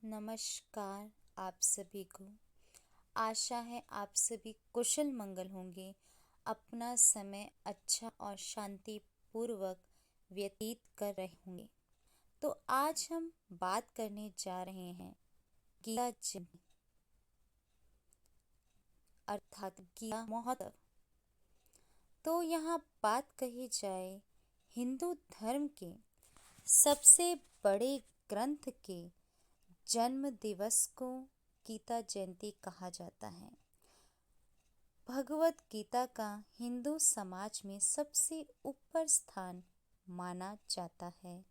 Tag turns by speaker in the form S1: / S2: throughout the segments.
S1: नमस्कार आप सभी को। आशा है आप सभी कुशल मंगल होंगे, अपना समय अच्छा और शांतिपूर्वक व्यतीत कर रहे होंगे। तो आज हम बात करने जा रहे हैं गीता जयंती अर्थात गीता महोत्सव। तो यहाँ बात कही जाए हिंदू धर्म के सबसे बड़े ग्रंथ के जन्म दिवस को गीता जयंती कहा जाता है। भगवत गीता का हिंदू समाज में सबसे ऊपर स्थान माना जाता है।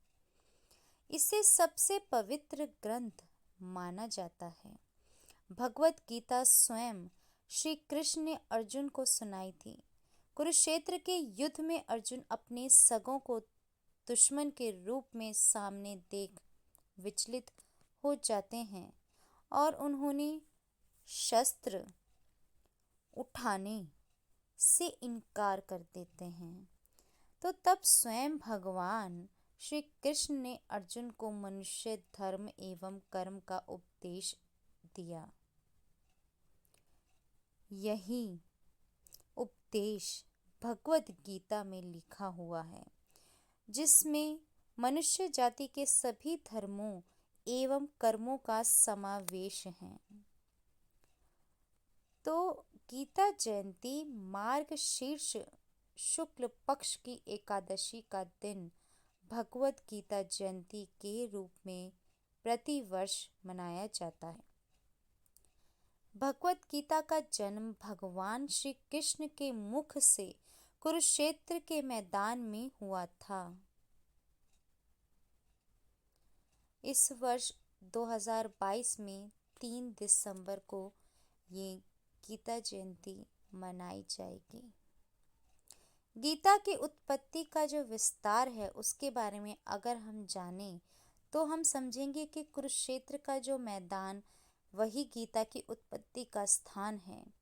S1: इसे सबसे पवित्र ग्रंथ माना जाता है। भगवत गीता स्वयं श्री कृष्ण ने अर्जुन को सुनाई थी। कुरुक्षेत्र के युद्ध में अर्जुन अपने सगों को दुश्मन के रूप में सामने देख विचलित हो जाते हैं और उन्होंने शस्त्र उठाने से इनकार कर देते हैं। तो तब स्वयं भगवान श्री कृष्ण ने अर्जुन को मनुष्य धर्म एवं कर्म का उपदेश दिया। यही उपदेश भगवत गीता में लिखा हुआ है, जिसमें मनुष्य जाति के सभी धर्मों एवं कर्मों का समावेश है। तो गीता जयंती मार्गशीर्ष शुक्ल पक्ष की एकादशी का दिन भगवत गीता जयंती के रूप में प्रतिवर्ष मनाया जाता है। भगवत गीता का जन्म भगवान श्री कृष्ण के मुख से कुरुक्षेत्र के मैदान में हुआ था। इस वर्ष 2022 में 3 दिसंबर को ये गीता जयंती मनाई जाएगी। गीता की उत्पत्ति का जो विस्तार है उसके बारे में अगर हम जानें तो हम समझेंगे कि कुरुक्षेत्र का जो मैदान वही गीता की उत्पत्ति का स्थान है।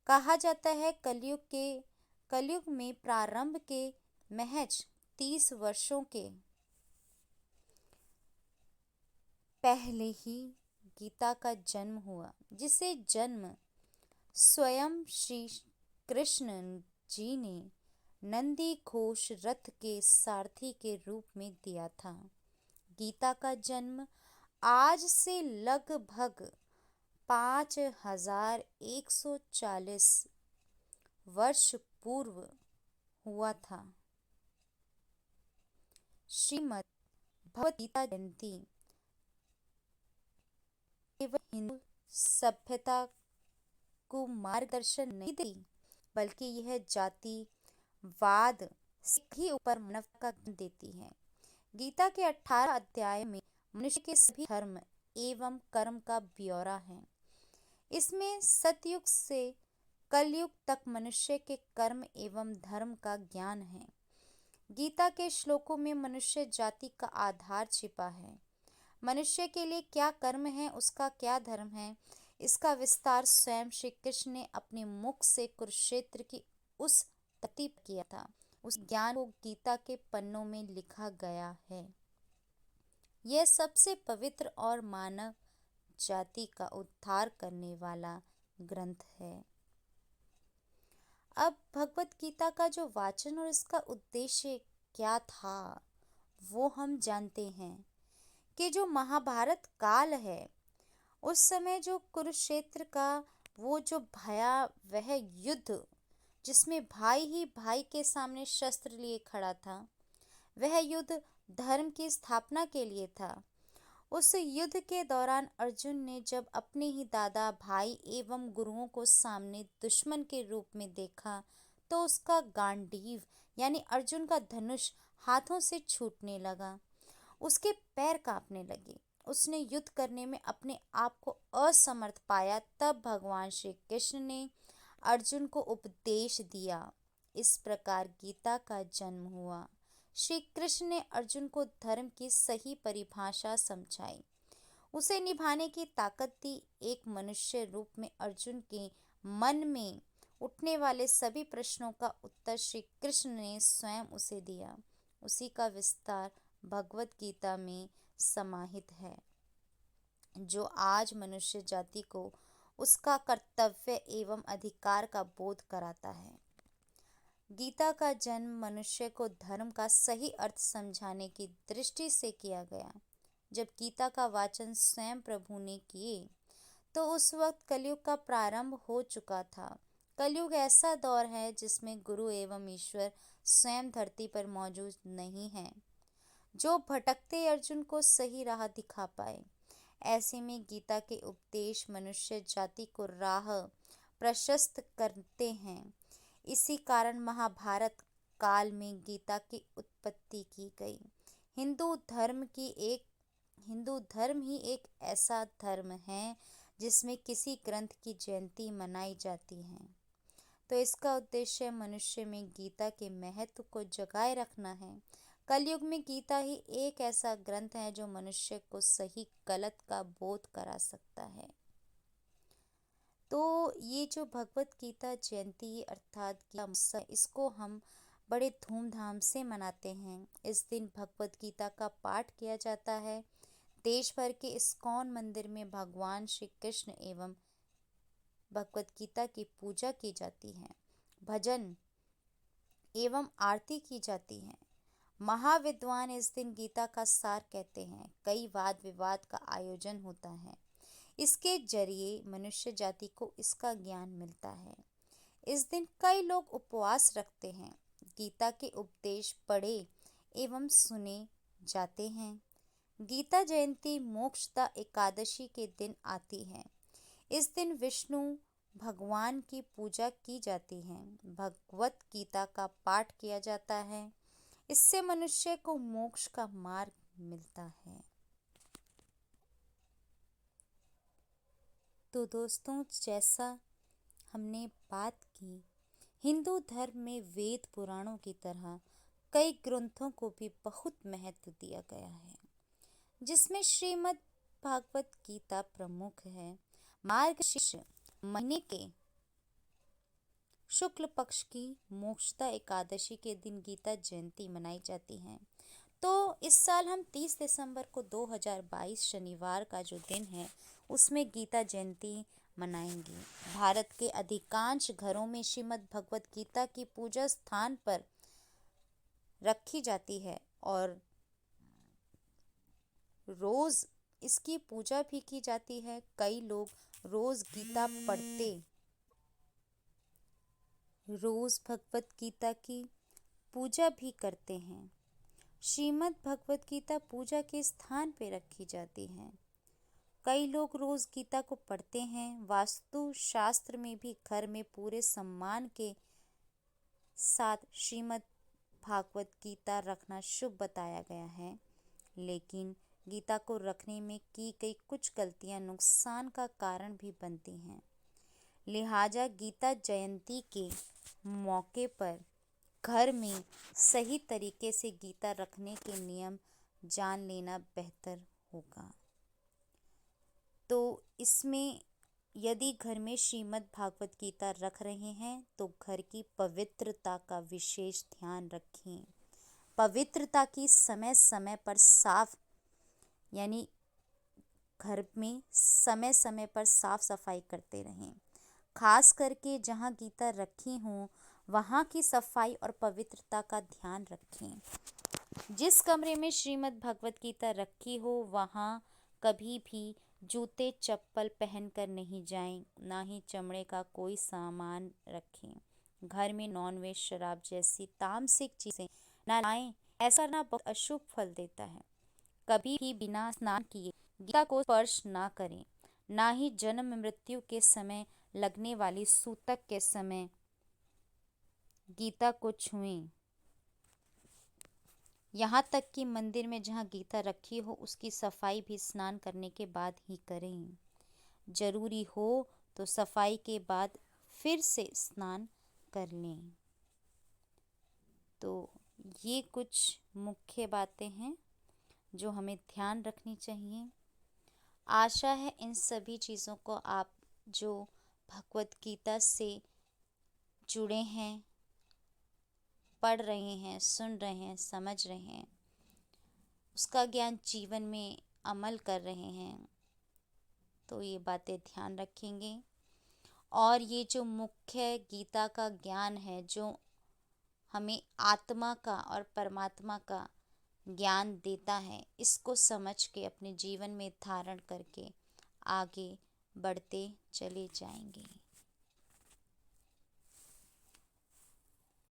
S1: कहा जाता है कलयुग में प्रारंभ के महज 30 वर्षों के पहले ही गीता का जन्म हुआ, जिसे जन्म स्वयं श्री कृष्ण जी ने नंदी घोष रथ के सारथी के रूप में दिया था। गीता का जन्म आज से लगभग 5140 वर्ष पूर्व हुआ था। श्रीमद् भगवत गीता जयंती केवल हिंदू सभ्यता को मार्गदर्शन नहीं देती, बल्कि यह जातिवाद से ही ऊपर मानवता का ज्ञान देती है। गीता के 18 अध्याय में मनुष्य के सभी धर्म एवं कर्म का ब्यौरा है। इसमें सतयुग से कलयुग तक मनुष्य के कर्म एवं धर्म का ज्ञान है। गीता के श्लोकों में मनुष्य जाति का आधार छिपा है। मनुष्य के लिए क्या कर्म है, उसका क्या धर्म है, इसका विस्तार स्वयं श्री कृष्ण ने अपने मुख से कुरुक्षेत्र की उस धरती पर किया था। उस ज्ञान को गीता के पन्नों में लिखा गया है। यह सबसे पवित्र और मानव जाति का उद्धार करने वाला ग्रंथ है। अब भगवत गीता का जो वाचन और इसका उद्देश्य क्या था वो हम जानते हैं कि जो महाभारत काल है उस समय जो कुरुक्षेत्र का वो जो भयावह युद्ध, जिसमें भाई ही भाई के सामने शस्त्र लिए खड़ा था, वह युद्ध धर्म की स्थापना के लिए था। उस युद्ध के दौरान अर्जुन ने जब अपने ही दादा, भाई एवं गुरुओं को सामने दुश्मन के रूप में देखा तो उसका गांडीव यानी अर्जुन का धनुष हाथों से छूटने लगा। उसके पैर कांपने लगे। उसने युद्ध करने में अपने आप को असमर्थ पाया। तब भगवान श्री कृष्ण ने अर्जुन को उपदेश दिया। इस प्रकार गीता का जन्म हुआ। श्री कृष्ण ने अर्जुन को धर्म की सही परिभाषा समझाई, उसे निभाने की ताकत दी। एक मनुष्य रूप में अर्जुन के मन में उठने वाले सभी प्रश्नों का उत्तर श्री कृष्ण ने स्वयं उसे दिया। उसी का विस्तार भगवत गीता में समाहित है। जो आज मनुष्य जाति को उसका कर्तव्य एवं अधिकार का बोध कराता है। गीता का जन्म मनुष्य को धर्म का सही अर्थ समझाने की दृष्टि से किया गया। जब गीता का वाचन स्वयं प्रभु ने किए तो उस वक्त कलयुग का प्रारंभ हो चुका था। कलयुग ऐसा दौर है जिसमें गुरु एवं ईश्वर स्वयं धरती पर मौजूद नहीं है, जो भटकते अर्जुन को सही राह दिखा पाए। ऐसे में गीता के उपदेश मनुष्य जाति को राह प्रशस्त करते हैं। इसी कारण महाभारत काल में गीता की उत्पत्ति की गई। हिंदू धर्म ही एक ऐसा धर्म है जिसमें किसी ग्रंथ की जयंती मनाई जाती है। तो इसका उद्देश्य मनुष्य में गीता के महत्व को जगाए रखना है। कलयुग में गीता ही एक ऐसा ग्रंथ है जो मनुष्य को सही गलत का बोध करा सकता है। तो ये जो भगवत गीता जयंती अर्थात गीता, इसको हम बड़े धूमधाम से मनाते हैं। इस दिन भगवत गीता का पाठ किया जाता है। देश भर के इस्कॉन मंदिर में भगवान श्री कृष्ण एवं भगवत गीता की पूजा की जाती है, भजन एवं आरती की जाती है। महाविद्वान इस दिन गीता का सार कहते हैं। कई वाद विवाद का आयोजन होता है। इसके जरिए मनुष्य जाति को इसका ज्ञान मिलता है। इस दिन कई लोग उपवास रखते हैं। गीता के उपदेश पढ़े एवं सुने जाते हैं। गीता जयंती मोक्षदा एकादशी के दिन आती है। इस दिन विष्णु भगवान की पूजा की जाती है। भगवत गीता का पाठ किया जाता है। इससे मनुष्य को मोक्ष का मार्ग मिलता है। तो दोस्तों, जैसा हमने बात की, हिंदू धर्म में वेद पुराणों की तरह कई ग्रंथों को भी बहुत महत्व दिया गया है, जिसमें श्रीमद् भागवत गीता प्रमुख है। मार्गशीर्ष महीने के शुक्ल पक्ष की मोक्षदा एकादशी के दिन गीता जयंती मनाई जाती है। तो इस साल हम 30 दिसंबर को 2022 शनिवार का जो दिन है उसमें गीता जयंती मनाएंगे। भारत के अधिकांश घरों में श्रीमद् भगवत गीता की पूजा स्थान पर रखी जाती है और रोज इसकी पूजा भी की जाती है। कई लोग रोज भगवत गीता की पूजा भी करते हैं। श्रीमद् भगवत गीता पूजा के स्थान पे रखी जाती है। कई लोग रोज गीता को पढ़ते हैं। वास्तु शास्त्र में भी घर में पूरे सम्मान के साथ श्रीमद् भागवत गीता रखना शुभ बताया गया है, लेकिन गीता को रखने में की गई कुछ गलतियां नुकसान का कारण भी बनती हैं। लिहाजा गीता जयंती के मौके पर घर में सही तरीके से गीता रखने के नियम जान लेना बेहतर होगा। तो इसमें यदि घर में श्रीमद् भागवत गीता रख रहे हैं तो घर की पवित्रता का विशेष ध्यान रखें। पवित्रता की समय समय पर यानी घर में समय समय पर साफ सफाई करते रहें। खास करके जहाँ गीता रखी हो वहाँ की सफाई और पवित्रता का ध्यान रखें। जिस कमरे में श्रीमद् भगवत गीता रखी हो वहाँ कभी भी जूते चप्पल पहनकर नहीं जाएं, ना ही चमड़े का कोई सामान रखें। घर में नॉनवेज, शराब जैसी तामसिक चीजें ना लाएं। ऐसा करना बहुत अशुभ फल देता है। कभी भी बिना स्नान किए गीता को स्पर्श ना करें, ना ही जन्म मृत्यु के समय लगने वाली सूतक के समय गीता को छुएं। यहाँ तक कि मंदिर में जहाँ गीता रखी हो उसकी सफाई भी स्नान करने के बाद ही करें। जरूरी हो तो सफाई के बाद फिर से स्नान कर लें। तो ये कुछ मुख्य बातें हैं जो हमें ध्यान रखनी चाहिए। आशा है इन सभी चीज़ों को आप जो भगवत गीता से जुड़े हैं, पढ़ रहे हैं, सुन रहे हैं, समझ रहे हैं, उसका ज्ञान जीवन में अमल कर रहे हैं तो ये बातें ध्यान रखेंगे। और ये जो मुख्य गीता का ज्ञान है, जो हमें आत्मा का और परमात्मा का ज्ञान देता है, इसको समझ के अपने जीवन में धारण करके आगे बढ़ते चले जाएंगे।